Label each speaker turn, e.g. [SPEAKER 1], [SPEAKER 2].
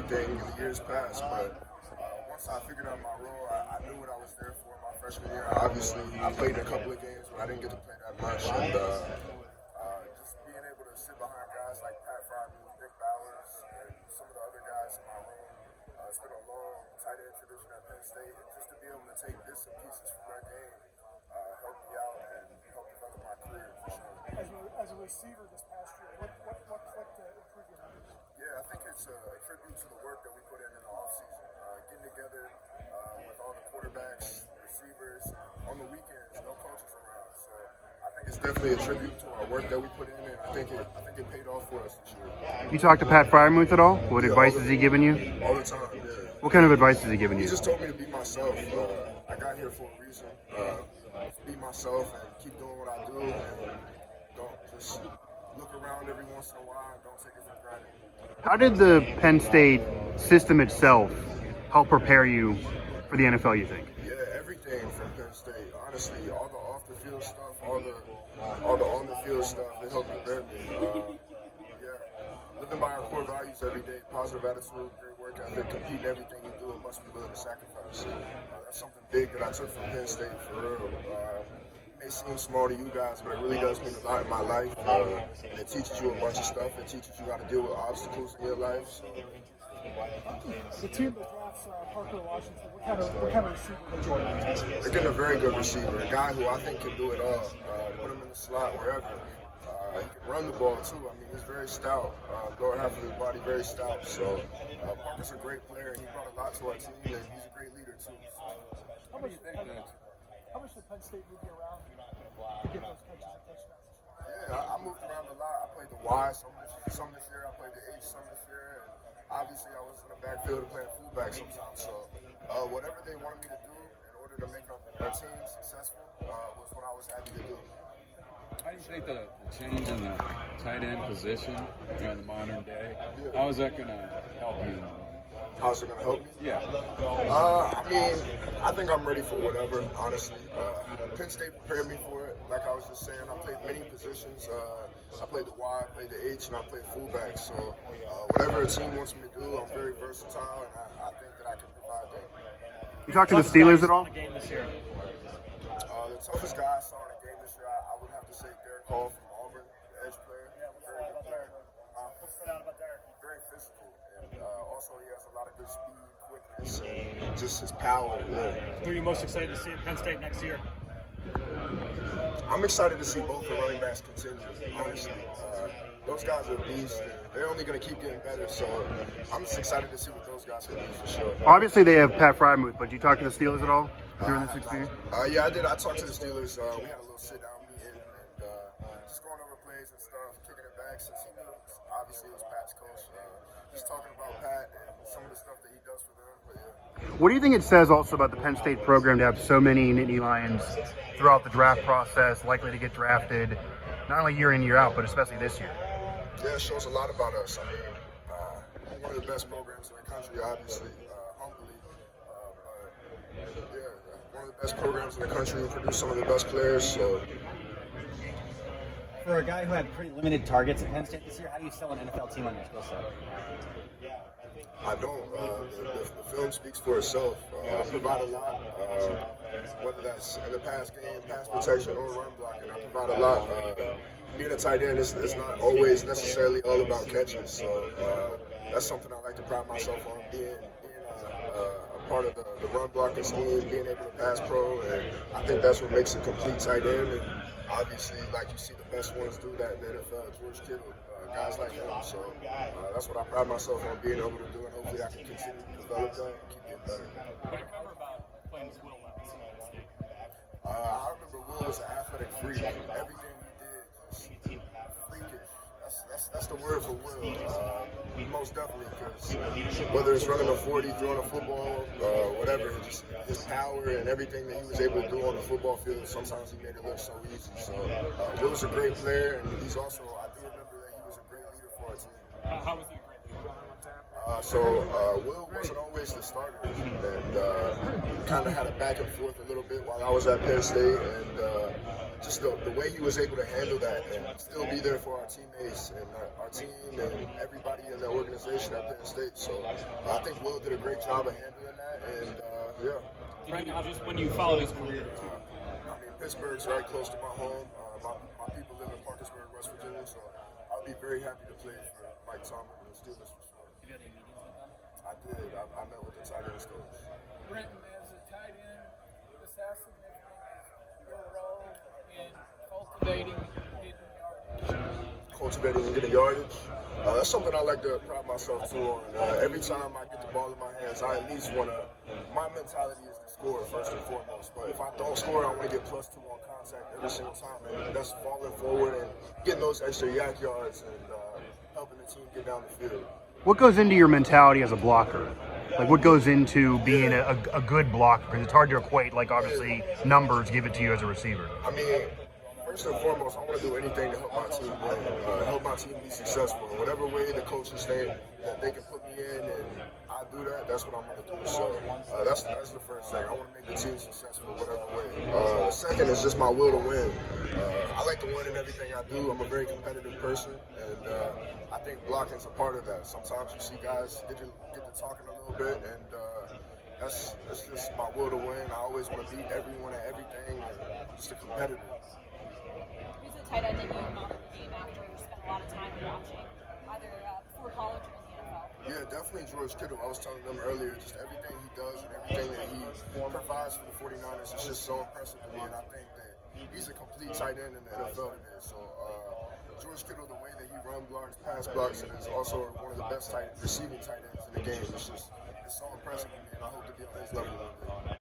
[SPEAKER 1] everything in the years past. But once I figured out my role, I knew what I was there for my freshman year. Obviously, I played in a couple of games, but I didn't get to play that much. And just being able to sit behind guys like Pat Freiermuth, Nick Bowers, and some of the other guys in my room, it's been a long tight end tradition at Penn State. And just to be able to take bits and pieces from that game helped me out and helped develop my career for sure.
[SPEAKER 2] As a receiver this past year, what clicked to improve your numbers?
[SPEAKER 1] Yeah, I think it's a tribute to the work that we put in the offseason. Getting together with all the quarterbacks, receivers, on the weekends, no coaches around. So I think it's definitely a tribute to our work that we put in, and I think it paid off for us this year.
[SPEAKER 3] You talked to Pat Freiermuth at all? What advice has he given you?
[SPEAKER 1] All the time, yeah.
[SPEAKER 3] What kind of advice has he given you?
[SPEAKER 1] He just told me to be myself. I got here for a reason. Be myself and keep doing what I do, and don't just look around every once in a while and don't take it for granted.
[SPEAKER 3] How did the Penn State system itself help prepare you for the NFL, you think?
[SPEAKER 1] Yeah, everything from Penn State. Honestly, all the off-the-field stuff, all the on-the-field stuff, it helped prepare me. Living by our core values every day, positive attitude, great work ethic, compete in everything you do, and must be willing to sacrifice. That's something big that I took from Penn State, for real. It may seem small to you guys, but it really does mean a lot in my life. And it teaches you a bunch of stuff. It teaches you how to deal with obstacles in your life. So.
[SPEAKER 2] The team that drafts Parker Washington, what kind of receiver did you get?
[SPEAKER 1] They're getting a very good receiver, a guy who I think can do it all. Put him in the slot wherever. He can run the ball too. I mean, he's very stout. Lower half of his body very stout. So Parker's a great player, and he brought a lot to our team, and he's a great leader too.
[SPEAKER 2] How much did Penn State move you around to get those catches and touchdowns?
[SPEAKER 1] Yeah, I moved around a lot. I played the Y some this year. I played the H some this year, and obviously I was in the backfield playing fullback sometimes. So whatever they wanted me to do in order to make our team successful was what I was happy to do.
[SPEAKER 4] How do you think the change in the tight end position in the modern day, how is that going to help you?
[SPEAKER 1] How's it going to help me?
[SPEAKER 4] Yeah.
[SPEAKER 1] I mean, I think I'm ready for whatever, honestly. Penn State prepared me for it. Like I was just saying, I played many positions. I played the Y, I played the H, and I played fullback. So whatever a team wants me to do, I'm very versatile, and I think that I can provide that.
[SPEAKER 3] You talked to the Steelers at all?
[SPEAKER 1] The toughest guy I saw in a game this year, I would have to say Derek Hall from Auburn, the edge player. Very good player. Very physical, and also he has a lot of good speed, quickness, and just his power. Yeah.
[SPEAKER 5] Who are you most excited to see at Penn State next year?
[SPEAKER 1] I'm excited to see both the running backs continue, honestly. Those guys are beasts. They're only going to keep getting better, so I'm just excited to see what those guys can do for sure.
[SPEAKER 3] Obviously, they have Pat Freiermuth, but did you talk to the Steelers at all during this experience?
[SPEAKER 1] Yeah, I did. I talked to the Steelers. We had a little sit-down meeting and just going over plays and stuff, kicking it back since he knew, obviously, it was Pat's coach. Just talking about Pat and some of the stuff that he does for them. But yeah.
[SPEAKER 3] What do you think it says also about the Penn State program to have so many Nittany Lions throughout the draft process, likely to get drafted, not only year in, year out, but especially this year?
[SPEAKER 1] Yeah, it shows a lot about us. I mean, one of the best programs in the country, obviously, humbly. But yeah, one of the best programs in the country. We produce some of the best players. So.
[SPEAKER 6] For a guy who had pretty limited targets at Penn State this year, how do you sell an NFL team on your skill set?
[SPEAKER 1] I don't. The film speaks for itself. I provide a lot, whether that's in the pass game, pass protection, or run blocking. I provide a lot. Being a tight end is not always necessarily all about catches. So that's something I like to pride myself on, being a part of the run blocking scheme, being able to pass pro, and I think that's what makes a complete tight end. And obviously, like you see the best ones do that in the NFL, George Kittle, guys like him. So that's what I pride myself on, being able to do, and hopefully I can continue to develop that and keep getting better.
[SPEAKER 5] Playing with Will Levis in Penn State.
[SPEAKER 1] I remember Will was an athletic freak. Everything he did was freakish. That's the word for Will. Most definitely, because whether it's running a 40, throwing a football, whatever, just his power and everything that he was able to do on the football field, sometimes he made it look so easy. So Will was a great player, and he's also, I do remember that he was a great leader for our team.
[SPEAKER 5] How was he a great leader?
[SPEAKER 1] Will wasn't always the starter, and kind of had a back and forth a little bit while I was at Penn State, and just the way he was able to handle that and still be there for our teammates and our team and everybody in the organization at Penn State. So I think Will did a great job of handling that, and yeah.
[SPEAKER 5] Brenton, just when you followed his career,
[SPEAKER 1] I mean, Pittsburgh's right close to my home. My people live in Parkersburg, West Virginia, so I'll be very happy to play for Mike Tomlin and the Steelers for sure.
[SPEAKER 5] have you had any meetings with them?
[SPEAKER 1] I did. I met with the tight end coach.
[SPEAKER 2] Brenton, as a tight end, just how significant is your role in cultivating hidden yardage?
[SPEAKER 1] Cultivating and getting yardage. That's something I like to pride myself on. Every time I get the ball in my hands, I at least want to. My mentality is to score first and foremost. But if I don't score, I want to get +2 on contact every single time. And that's falling forward and getting those extra yak yards and helping the team get down the field.
[SPEAKER 3] What goes into your mentality as a blocker? Like, what goes into being a good blocker? Because it's hard to equate, like, obviously, numbers give it to you as a receiver.
[SPEAKER 1] I mean, first and foremost, I want to do anything to help my team win, help my team be successful. In whatever way the coaches think that they can put me in and I do that, that's what I'm going to do. So that's the first thing. I want to make the team successful whatever way. Second is just my will to win. I like to win in everything I do. I'm a very competitive person, and I think blocking's a part of that. Sometimes you see guys get to talking a little bit, and that's just my will to win. I always want to beat everyone at everything, and I'm just a competitor.
[SPEAKER 7] Who's the tight end that you model the game after you spent a lot of time watching, either before college or in the NFL?
[SPEAKER 1] Yeah, definitely George Kittle. I was telling them earlier, just everything he does and everything that he provides for the 49ers is just so impressive to me, and I think that he's a complete tight end in the NFL today. So George Kittle, the way that he run blocks, pass blocks, and is also one of the best receiving tight ends in the game. It's so impressive to me, and I hope to be on his level one day.